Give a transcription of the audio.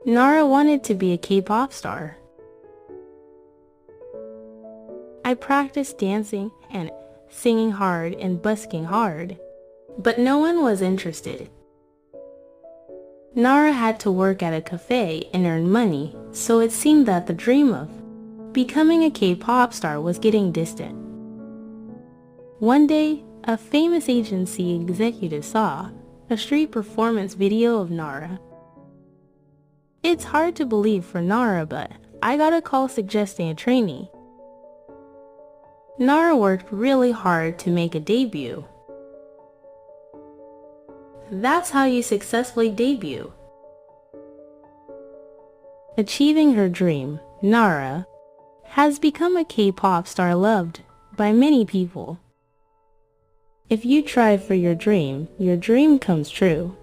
Nara wanted to be a K-pop star. I practiced dancing and singing hard and busking hard, but no one was interested. Nara had to work at a cafe and earn money, so it seemed that the dream of becoming a K-pop star was getting distant. One day, a famous agency executive saw a street performance video of Nara. It's hard to believe for Nara, but I got a call suggesting a trainee. Nara worked really hard to make a debut. That's how you successfully debut. Achieving her dream, Nara has become a K-pop star loved by many people. If you try for your dream comes true.